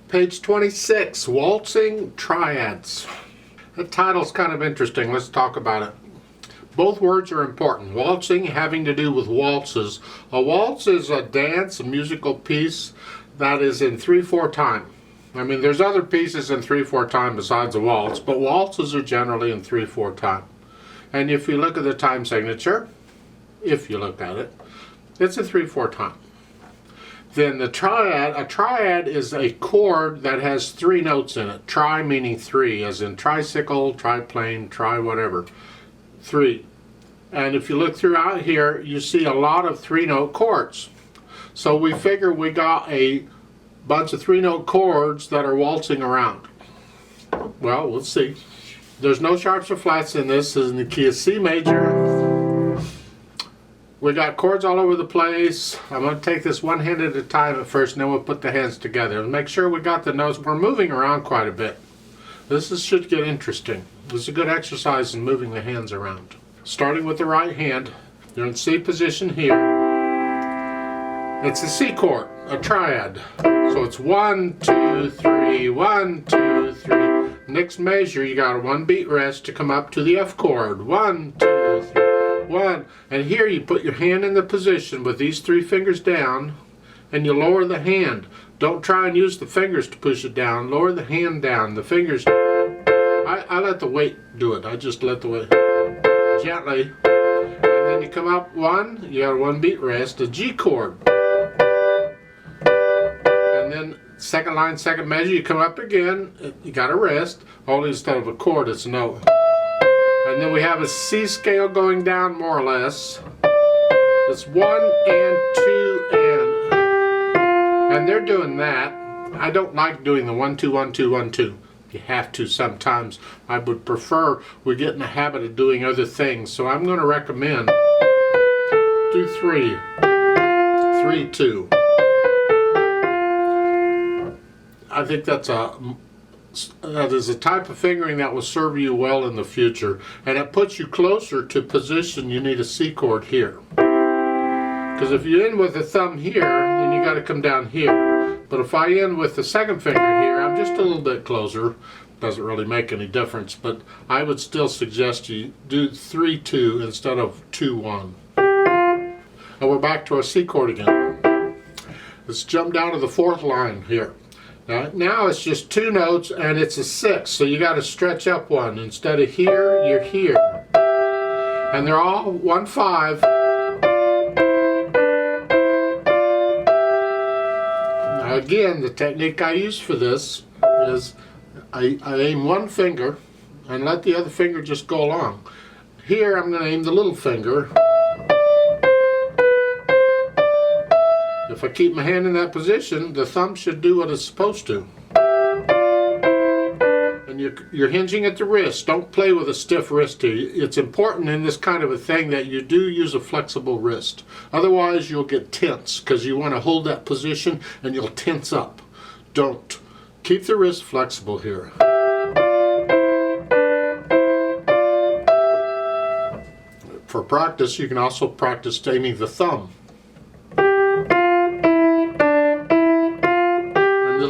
Page 26, Waltzing Triads. The title's kind of interesting. Let's talk about it. Both words are important. Waltzing having to do with waltzes. A waltz is a dance, a musical piece that is in 3/4 time. I mean, there's other pieces in 3/4 time besides a waltz, but waltzes are generally in 3/4 time. And if you look at the time signature, if you look at it, it's a 3/4 time. Then the triad, a triad is a chord that has 3 notes in it. Tri meaning 3, as in tricycle, triplane, tri whatever. 3. And if you look throughout here, you see a lot of 3-note chords. So we figure we got a bunch of 3-note chords that are waltzing around. Well, let's see. There's no sharps or flats in this. This is in the key of C major. We got chords all over the place. I'm going to take this one hand at a time at first, and then we'll put the hands together. Make sure we got the notes. We're moving around quite a bit. Should get interesting. This is a good exercise in moving the hands around. Starting with the right hand, you're in C position here. It's a C chord, a triad. So it's 1, 2, 3, 1, 2, 3. Next measure, you got a 1 beat rest to come up to the F chord. 1, 2, 3. 1, and here you put your hand in the position with these 3 fingers down, and you lower the hand. Don't try and use the fingers to push it down. Lower the hand down. The fingers, I let the weight do it. I just let the weight gently, and then you come up 1. You got a 1 beat rest, a G chord, and then second line, second measure. You come up again. You got a rest. Only instead of a chord, it's a note. And then we have a C scale going down more or less. It's 1 and 2 and they're doing that. I don't like doing the 1 2 1 2 1 2. You have to sometimes. I would prefer we get in the habit of doing other things. So I'm going to recommend do 3 3 2. I think that is a type of fingering that will serve you well in the future, and it puts you closer to position. You need a C chord here, because if you end with the thumb here, then you got to come down here. But if I end with the second finger here, I'm just a little bit closer. Doesn't really make any difference, but I would still suggest you do 3 2 instead of 2 1. And we're back to our C chord again. Let's jump down to the 4th line here. Now it's just 2 notes, and it's a 6, so you got to stretch up 1. Instead of here, you're here. And they're all 1 5. Now again, the technique I use for this is I aim 1 finger and let the other finger just go along. Here I'm going to aim the little finger. If I keep my hand in that position, the thumb should do what it's supposed to. And you're hinging at the wrist. Don't play with a stiff wrist here. It's important in this kind of a thing that you do use a flexible wrist. Otherwise you'll get tense, because you want to hold that position and you'll tense up. Don't. Keep the wrist flexible here. For practice, you can also practice aiming the thumb.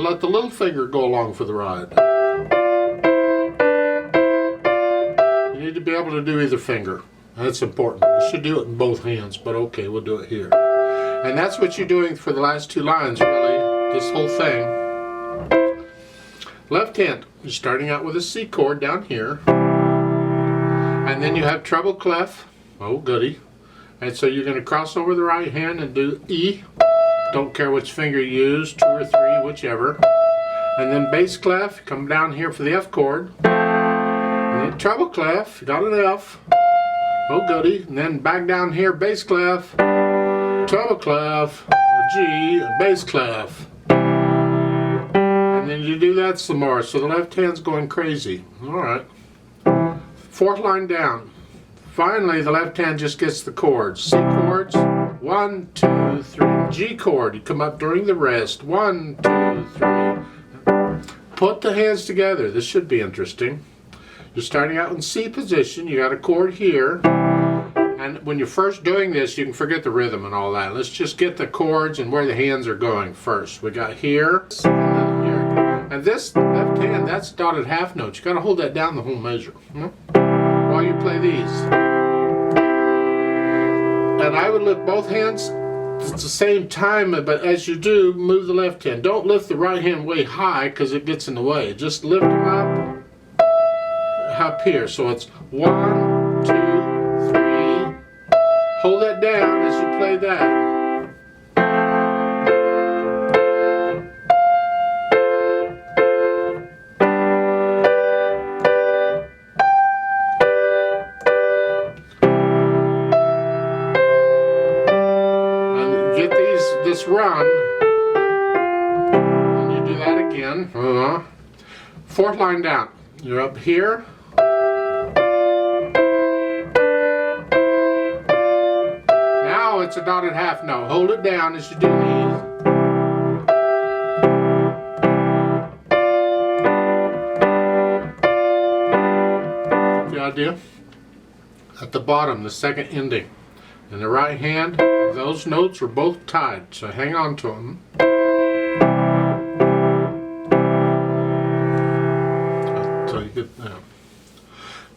Let the little finger go along for the ride. You need to be able to do either finger. That's important. You should do it in both hands, but okay, we'll do it here. And that's what you're doing for the last 2 lines, really, this whole thing. Left hand, you're starting out with a C chord down here. And then you have treble clef. Oh, goody. And so you're going to cross over the right hand and do E. Don't care which finger you use, 2 or 3, whichever. And then bass clef, come down here for the F chord. And then treble clef, got an F. Oh goody. And then back down here, bass clef, treble clef, G, bass clef. And then you do that some more. So the left hand's going crazy. Alright. 4th line down. Finally, the left hand just gets the chords. C chords. 1 2 3. G chord. You come up during the rest. 1 2 3. Put the hands together. This should be interesting. You're starting out in C position. You got a chord here. And when you're first doing this, you can forget the rhythm and all that. Let's just get the chords and where the hands are going first. We got here, and then here. And this left hand, that's dotted half notes. You got to hold that down the whole measure while you play these. And I would lift both hands at the same time, but as you do, move the left hand. Don't lift the right hand way high because it gets in the way. Just lift them up here. So it's 1, 2, 3. Hold that down as you play that. This run, and you do that again. Fourth line down. You're up here. Now it's a dotted half note. Hold it down as you do these. The idea? At the bottom, the second ending. In the right hand, those notes are both tied, so hang on to them. So you get,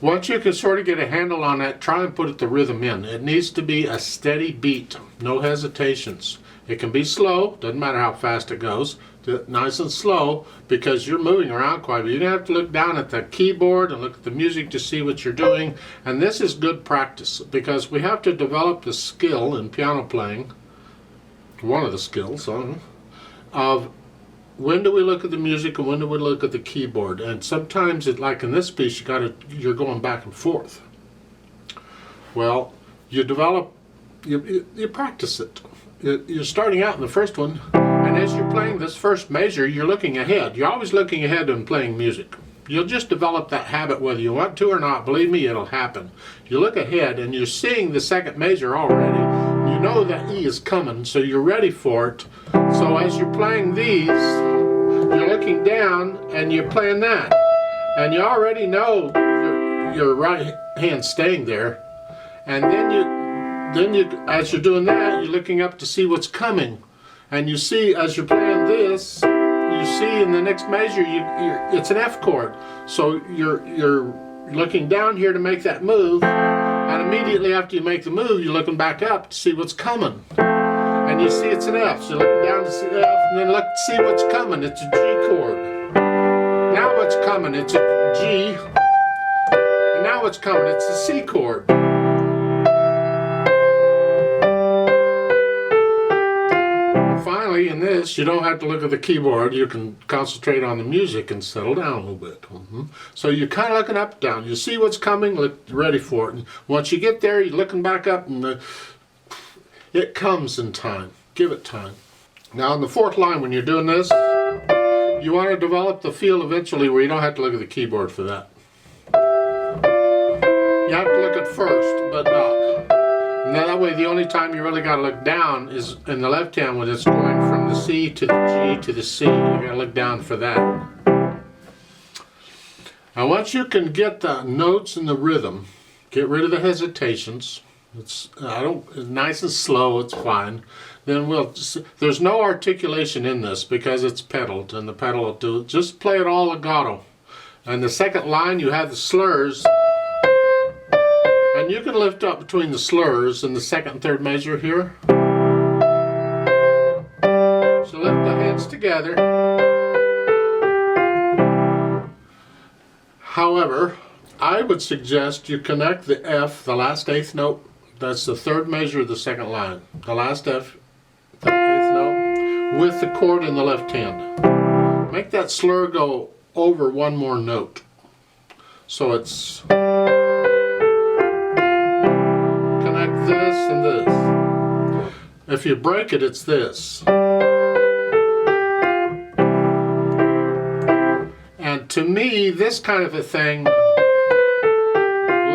once you can sort of get a handle on that, try and put the rhythm in. It needs to be a steady beat, no hesitations. It can be slow, doesn't matter how fast it goes. Nice and slow, because you're moving around quite a bit. You don't have to look down at the keyboard and look at the music to see what you're doing. And this is good practice, because we have to develop the skill in piano playing, one of the skills, of when do we look at the music and when do we look at the keyboard. And sometimes, like in this piece, you're going back and forth. Well, you develop, you practice it. You're starting out in the first one, and as you're playing this first measure, you're looking ahead. You're always looking ahead when playing music. You'll just develop that habit whether you want to or not. Believe me, it'll happen. You look ahead and you're seeing the second measure already. You know that E is coming, so you're ready for it. So as you're playing these, you're looking down and you're playing that. And you already know your right hand staying there. And then as you're doing that, you're looking up to see what's coming. And you see, as you're playing this, you see in the next measure, it's an F chord. So you're looking down here to make that move, and immediately after you make the move, you're looking back up to see what's coming. And you see it's an F, so you're looking down to see the F, and then look to see what's coming. It's a G chord. Now what's coming? It's a G. And now what's coming? It's a C chord. Finally, in this, you don't have to look at the keyboard. You can concentrate on the music and settle down a little bit. So you're kind of looking up and down. You see what's coming, look ready for it. And once you get there, you're looking back up, and it comes in time. Give it time. Now, in the fourth line, when you're doing this, you want to develop the feel eventually where you don't have to look at the keyboard for that. You have to look at first, but not. And that way, the only time you really got to look down is in the left hand when it's going from the C to the G to the C. You got to look down for that. Now, once you can get the notes and the rhythm, get rid of the hesitations. It's nice and slow. It's fine. Then there's no articulation in this because it's pedaled, and the pedal will do it. Just play it all legato. And the second line, you have the slurs. And you can lift up between the slurs in the second and third measure here. So lift the hands together. However, I would suggest you connect the F, the last eighth note. That's the third measure of the second line. The last F, the eighth note, with the chord in the left hand. Make that slur go over one more note. So it's this and this. If you break it, it's this. And to me, this kind of a thing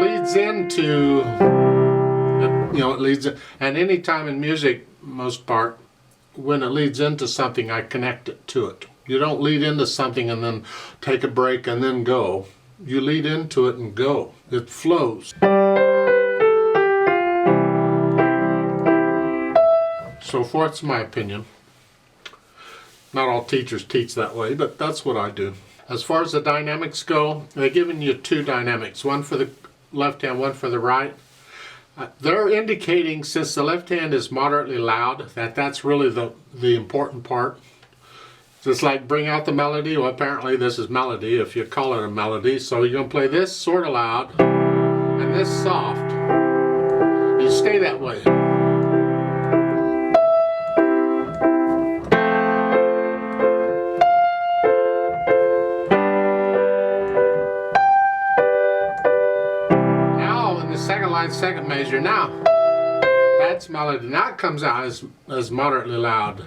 leads into, it leads, and any time in music, most part, when it leads into something, I connect it to it. You don't lead into something and then take a break and then go. You lead into it and go. It flows. So forth's my opinion. Not all teachers teach that way, but that's what I do. As far as the dynamics go, they're giving you two dynamics, one for the left hand, one for the right. They're indicating, since the left hand is moderately loud, that's really the important part. Just like bring out the melody. Well, apparently this is melody, if you call it a melody. So you're going to play this sort of loud and this soft. You stay that way. Second measure, now that's melody. Now it comes out as moderately loud,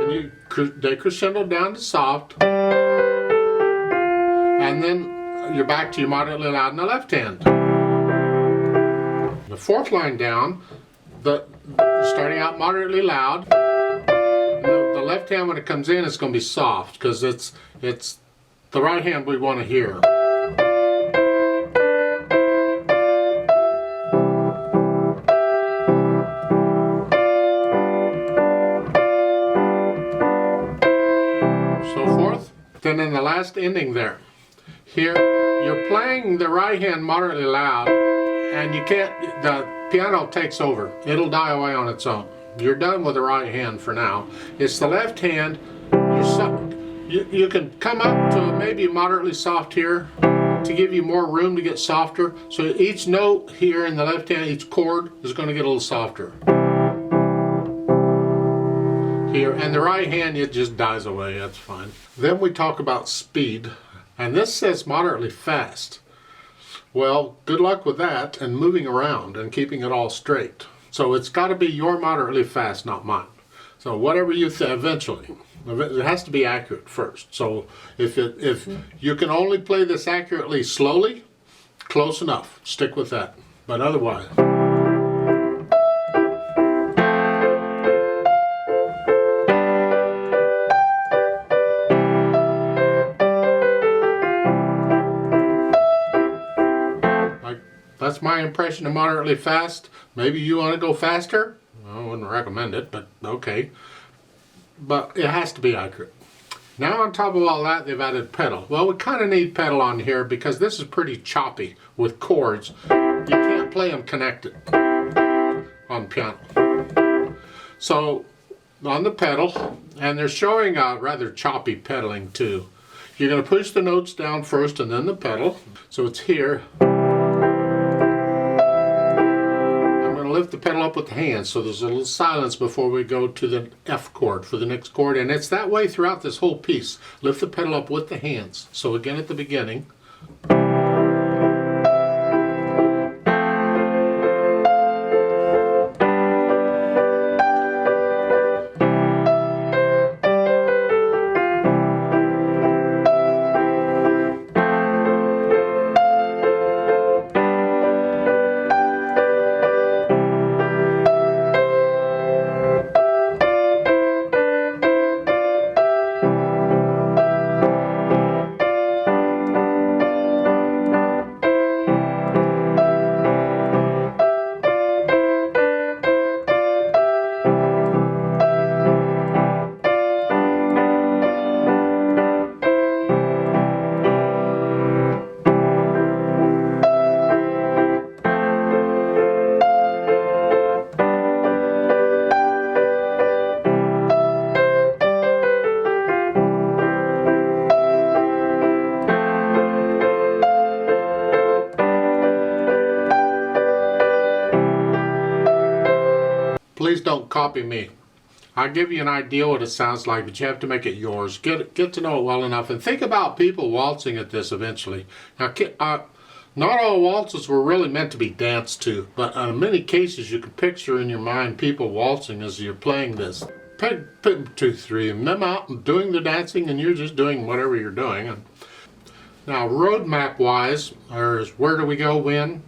and you decrescendo down to soft, and then you're back to your moderately loud in the left hand. The fourth line down, starting out moderately loud. The left hand, when it comes in, it's going to be soft because it's the right hand we want to hear. Then in the last ending there, here you're playing the right hand moderately loud, and the piano takes over. It'll die away on its own. You're done with the right hand for now. It's the left hand. You can come up to maybe moderately soft here to give you more room to get softer. So each note here in the left hand, each chord is going to get a little softer. Here, and the right hand, it just dies away. That's fine. Then we talk about speed, and this says moderately fast. Well, good luck with that and moving around and keeping it all straight. So it's got to be your moderately fast, not mine. So whatever you eventually, it has to be accurate first. So if you can only play this accurately slowly, close enough. Stick with that. But otherwise. That's my impression of moderately fast. Maybe you want to go faster? I wouldn't recommend it, but okay. But it has to be accurate. Now on top of all that, they've added pedal. Well, we kind of need pedal on here because this is pretty choppy with chords. You can't play them connected on piano. So on the pedal, and they're showing a rather choppy pedaling too. You're going to push the notes down first and then the pedal. So it's here. Lift the pedal up with the hands, so there's a little silence before we go to the F chord for the next chord, and it's that way throughout this whole piece. Lift the pedal up with the hands. So again at the beginning. Please don't copy me. I'll give you an idea what it sounds like, but you have to make it yours. Get to know it well enough, and think about people waltzing at this eventually. Now, not all waltzes were really meant to be danced to, but in many cases you can picture in your mind people waltzing as you're playing this. Peg, 2, 3, and them out and doing the dancing, and you're just doing whatever you're doing. Now, roadmap-wise, where do we go when?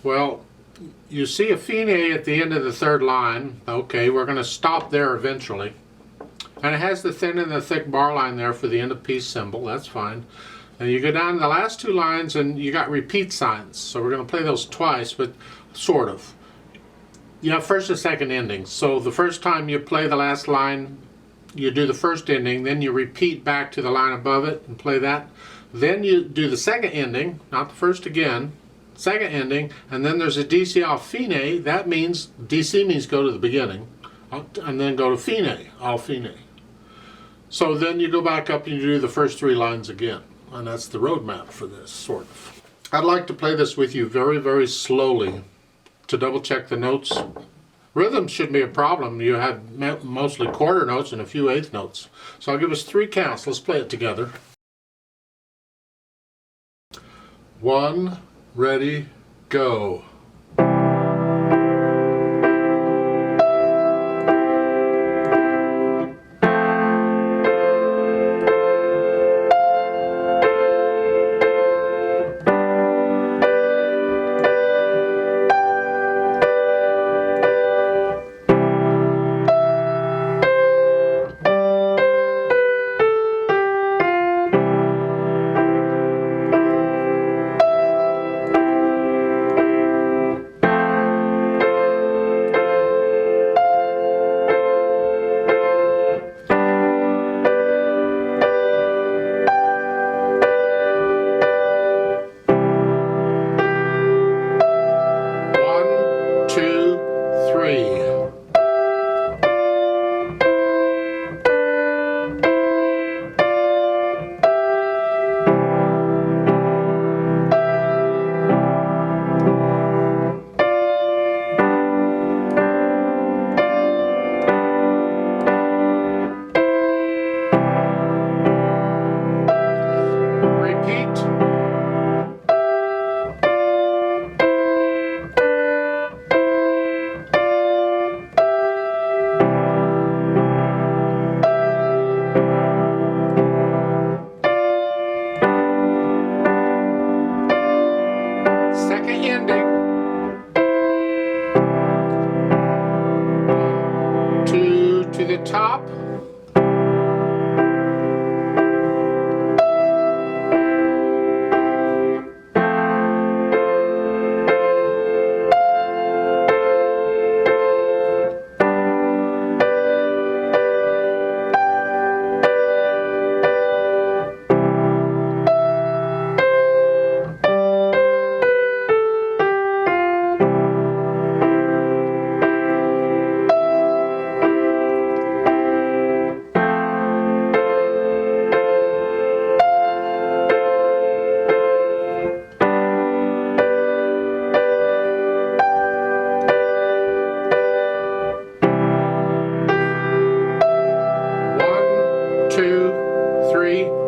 Well, you see a fine at the end of the third line. Okay, we're going to stop there eventually. And it has the thin and the thick bar line there for the end of piece symbol. That's fine. And you go down the last two lines and you got repeat signs. So we're going to play those twice, but sort of. Yeah, first and second endings. So the first time you play the last line, you do the first ending, then you repeat back to the line above it and play that. Then you do the second ending, not the first again, second ending, and then there's a DC al fine. That means, DC means go to the beginning, and then go to fine, al fine. So then you go back up and you do the first three lines again. And that's the roadmap for this, sort of. I'd like to play this with you very, very slowly to double check the notes. Rhythm shouldn't be a problem. You have mostly quarter notes and a few eighth notes. So I'll give us 3 counts. Let's play it together. 1, ready, go. To the top. Two, three.